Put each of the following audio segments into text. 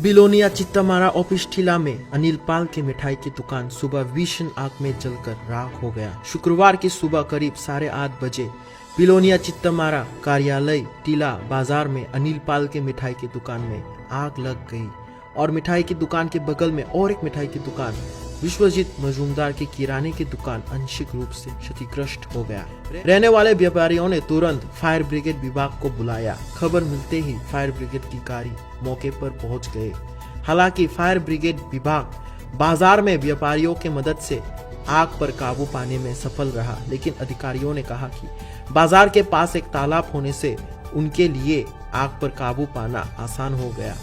Belonia चित्तमारा office टीला में अनिल पाल की मिठाई की दुकान सुबह भीषण आग में जलकर राख हो गया। शुक्रवार की सुबह करीब 8:30 बजे बिलोनिया चित्तमारा कार्यालय टीला बाजार में अनिल पाल के मिठाई की दुकान में आग लग गई और मिठाई की दुकान के बगल में और एक मिठाई की दुकान विश्वजीत मजूमदार की किराने की दुकान आंशिक रूप से क्षतिग्रस्त हो गया। रहने वाले व्यापारियों ने तुरंत फायर ब्रिगेड विभाग को बुलाया। खबर मिलते ही फायर ब्रिगेड की गाड़ी मौके पर पहुंच गए। हालांकि फायर ब्रिगेड विभाग बाजार में व्यापारियों की मदद से आग पर काबू पाने में सफल रहा, लेकिन अधिकारियों ने कहा कि बाजार के पास एक तालाब होने से उनके लिए आग पर काबू पाना आसान हो गया।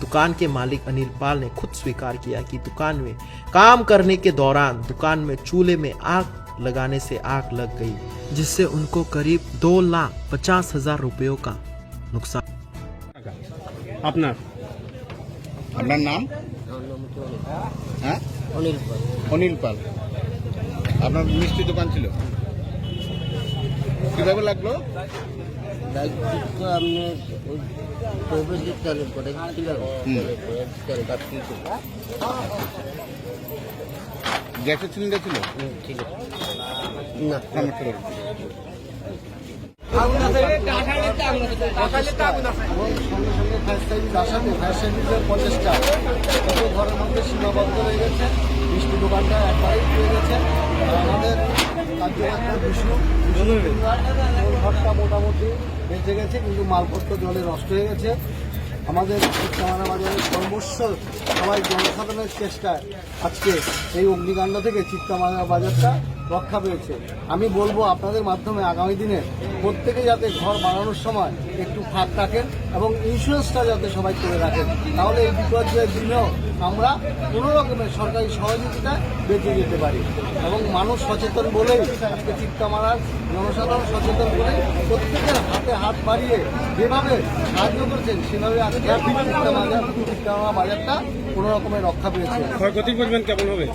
दुकान के मालिक अनिल पाल ने खुद स्वीकार किया कि दुकान में काम करने के दौरान दुकान में चूल्हे में आग लगाने से आग लग गई, जिससे उनको करीब 2,50,000 रुपयों का नुकसान। আপনার আপনার নাম? হ্যাঁ, অনিল পাল। অনিল পাল। আপনার মিষ্টি দোকান ছিল, কিভাবে লাগলো? দায়িত্ব আপনি প্রবেশ দিতে করে গ্যাসের সিলিন্ডার ছিল? ঠিক আছে না আমার ছিল। সঙ্গে সঙ্গে ফায়ার সার্ভিস আসাতে ফায়ার সার্ভিসের প্রচেষ্টা কত ঘরের মধ্যে সীমাবদ্ধ হয়ে গেছে। মিষ্টি দোকানটা একবারেই হয়ে গেছে। আর আমাদের কার্যকর্তা বিষ্ণু ঘরটা মোটামুটি বেঁচে গেছে, কিন্তু মালপত্র জলে নষ্ট হয়ে গেছে। আমাদের চিত্তমারা বাজারের সর্বস্ব সবাই জনসাধারণের চেষ্টায় আজকে এই অগ্নিকাণ্ড থেকে চিত্তমারা বাজারটা রক্ষা পেয়েছে। আমি বলবো আপনাদের মাধ্যমে আগামী দিনে প্রত্যেকে যাতে ঘর বানানোর সময় একটু ফাঁক রাখেন এবং ইন্স্যুরেন্সটা যাতে সবাই করে রাখেন, তাহলে এই বিপর্যয়ের দিনেও আমরা কোনো রকমের সরকারি সহযোগিতায় বেঁচে যেতে পারি। এবং মানুষ সচেতন বলেই আজকে চিত্তমারার জনসাধারণ সচেতন বলেই প্রত্যেকের হাতে হাত বাড়িয়ে যেভাবে সাহায্য করছেন সেভাবে আজকে চিত্তমারা বাজারটা কোনো রকমের রক্ষা পেয়েছে। ক্ষয়ক্ষতির পরিমাণ কেমন হবে?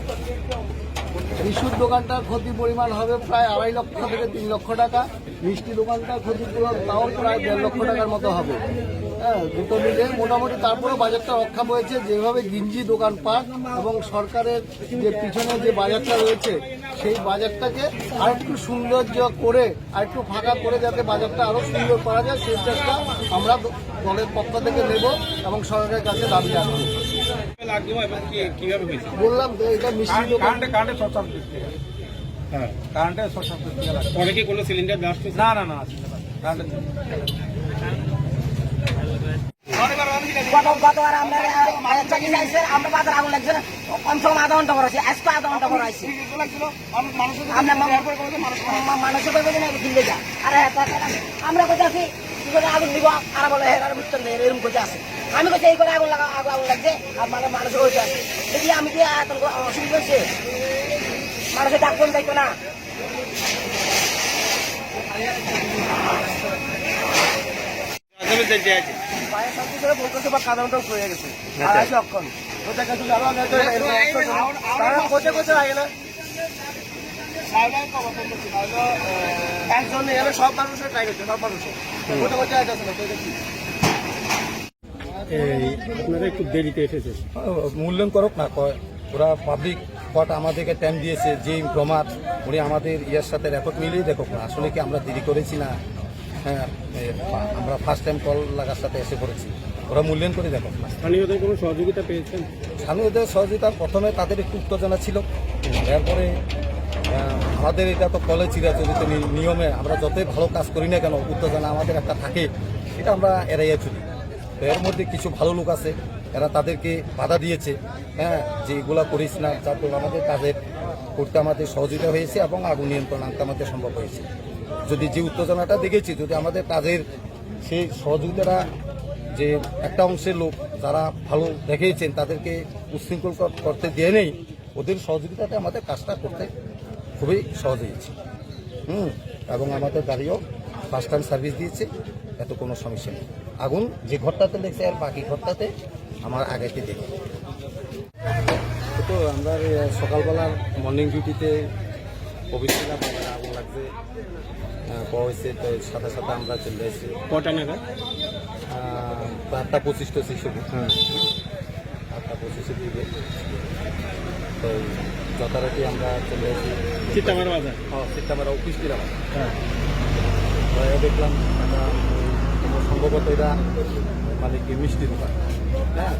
বিশুর দোকানটার ক্ষতি পরিমাণ হবে প্রায় 2.5 লক্ষ থেকে 3 লক্ষ টাকা। মিষ্টি দোকানটার ক্ষতিপূরণ তাও প্রায় 1.5 লক্ষ টাকার মতো হবে। হ্যাঁ, দুটো মিলে মোটামুটি তারপরেও বাজারটা রক্ষা পেয়েছে। যেভাবে গিঞ্জি দোকানপাট এবং সরকারের যে পিছনে যে বাজারটা রয়েছে সেই বাজারটাকে আরেকটু সৌন্দর্য করে আরেকটু ফাঁকা করে যাতে বাজারটা আরও সুন্দর করা যায় সেই চেষ্টা আমরা দলের পক্ষ থেকে নেব এবং সরকারের কাছে দাবি রাখবো। বললাম তো এটা মিষ্টি দোকান অনেকে কোনো সিলিন্ডার ব্লাস্ট হয়েছে? না না না, গতবার আমরা বাজার আগুন লাগছে না, কমসে কম আধা ঘন্টা পর আছি, আজকে আধা ঘন্টা পর আছি। মানুষের কিনতে যা আরে আমরা কোথায় আছি কি করে আগুন দিব আর বলে বুঝতে নেই এরকম কোথায় আছে। আমি কোথায় এই করে আগুন আগুন লাগছে আর মানুষের হয়েছে আছে দেখি আমি কি অসুবিধা হচ্ছে, মানুষের ডাক কোন যাইতো না। ফায়ার সার্ভিসের বলতেছে বা কাদানটাও পড়ে গেছে আর আছে অক্ষণ কোথায় গেছে জানো না কোথায় কোথায় লাগে না একজন এখানে সব মানুষের ট্রাই করছে, সব মানুষের কোথায় কোথায় আছে না। আপনারা একটু দেরিতে এসেছে, মূল্যায়ন করুক না কয় ওরা পাবলিক কট আমাদেরকে টাইম দিয়েছে যে প্রমাদ উনি আমাদের ইয়ার সাথে রেকর্ড মিলিয়ে দেখো আসলে কি আমরা দেরি করেছি না। হ্যাঁ, আমরা ফার্স্ট টাইম কল লাগার সাথে এসে পড়েছি, ওরা মূল্যায়ন করে দেখো। স্থানীয়দের কোনো সহযোগিতা পেয়েছেন? স্থানীয়দের সহযোগিতা প্রথমে তাদের একটু উত্তেজনা ছিল, এরপরে আমাদের এটা তো কলে চিরাচরিত নিয়মে আমরা যতই ভালো কাজ করি না কেন উত্তেজনা আমাদের একটা থাকে, এটা আমরা এড়াইয়া চলি। তো এর মধ্যে কিছু ভালো লোক আছে, এরা তাদেরকে বাধা দিয়েছে, হ্যাঁ যে এগুলা করিস না, যাতে আমাদের কাজের করতে আমাদের সহযোগিতা হয়েছে এবং আগুন নিয়ন্ত্রণ আনতে আমাদের সম্ভব হয়েছে। যদি যে উত্তেজনাটা দেখেছি যদি আমাদের কাজের সেই সহযোগিতাটা যে একটা অংশের লোক যারা ভালো দেখিয়েছেন তাদেরকে উচ্ছৃঙ্খল করতে দিয়ে নেই, ওদের সহযোগিতাতে আমাদের কাজটা করতে খুবই সহজ হয়েছে। এবং আমাদের গাড়িও ফার্স্ট টাইম সার্ভিস দিয়েছে, এত কোনো সমস্যা নেই। আগুন যে ঘরটাতে লেগেছে আর বাকি ঘরটাতে আমার আগেতে দেখি। তো আমরা সকালবেলার মর্নিং ডিউটিতে অফিসিয়াল আগুন লাগছে পাওয়া হয়েছে, তো সাথে সাথে আমরা চলে এসেছি। কটা নাগাদ? 8টা 25 হ্যাঁ। 8:25 দিকে। তো যথারীতি আমরা চলে আসি চিত্তামার বাজার। সিস্টেমের অফিস দিলাম। হ্যাঁ। দেখলাম সম্ভবত এরা মানে কি মিষ্টি দোকান। হ্যাঁ,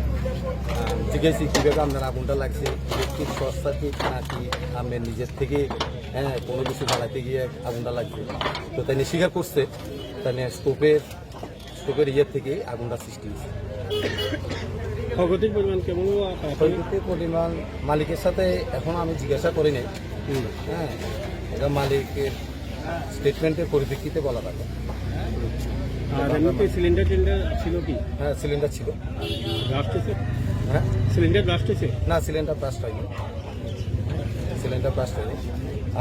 জিজ্ঞেসি কীভাবে আপনার আগুনটা লাগছে, ইলেকট্রিক শর্ট সার্কিট নাকি আপনার নিজের থেকে কোনো কিছু জ্বালাতে গিয়ে আগুনটা লাগছে। তো তাই নিয়ে স্বীকার করছে, তাই নিয়ে স্টোভের ইয়ের থেকে আগুনটা সৃষ্টি হয়েছে। ক্ষয়ক্ষতির পরিমাণ কেমন? ক্ষয়ক্ষতির পরিমাণ মালিকের সাথে এখন আমি জিজ্ঞাসা করি নাই। হ্যাঁ, এটা মালিকের স্টেটমেন্টের পরিপ্রেক্ষিতে বলা থাকে। আর এমনি সিলিন্ডার টিলিন্ডার ছিল কি? হ্যাঁ, সিলিন্ডার ছিল। ব্লাস্ট হয়েছে? হ্যাঁ, সিলিন্ডার ব্লাস্ট হয়েছে? না, সিলিন্ডার ব্লাস্ট হয়নি। সিলিন্ডার ব্লাস্ট হয়নি।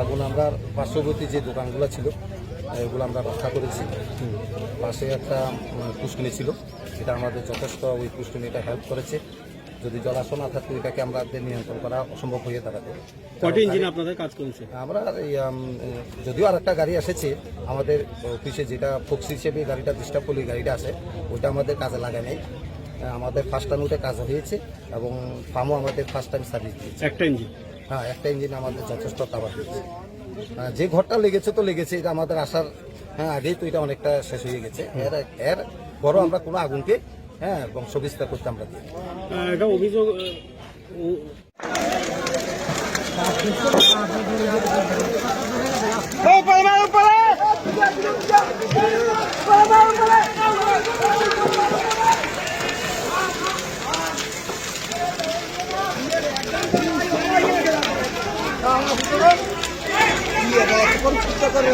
আগুন আমরা পার্শ্ববর্তী যে দোকানগুলো ছিল এগুলো আমরা রক্ষা করেছি। পাশে একটা পুষ্কুনি ছিল, সেটা আমাদের যথেষ্ট ওই পুষ্কুনিটা হেল্প করেছে। যদি জলাশয় না থাকতো এটাকে আমাদের নিয়ন্ত্রণ করা অসম্ভব হয়ে দাঁড়াতো। কয়টি ইঞ্জিন আপনাদের কাজ করেছে? আমরা যদিও আর একটা গাড়ি এসেছে আমাদের অফিসে, যেটা ফোক্স হিসেবে গাড়িটা ডিস্টার্ব করলে গাড়িটা আসে, ওইটা আমাদের কাজে লাগায় নাই। আমাদের ফার্স্ট টাইম ওটা কাজ হয়েছে এবং ফার্মও আমাদের ফার্স্ট টাইম সার্ভিস দিয়েছে। একটা ইঞ্জিন? হ্যাঁ, একটা ইঞ্জিন আমাদের যথেষ্ট কাভার হয়েছে। যে ঘরটা লেগেছে তো লেগেছে, এটা আমাদের আসার আগেই তো এটা অনেকটা শেষ হয়ে গেছে। এর বড় আমরা কোনো আগুনকে বংশ বিস্তার করতে আমরা দিই। এটা অভিযোগ চিন্তা করে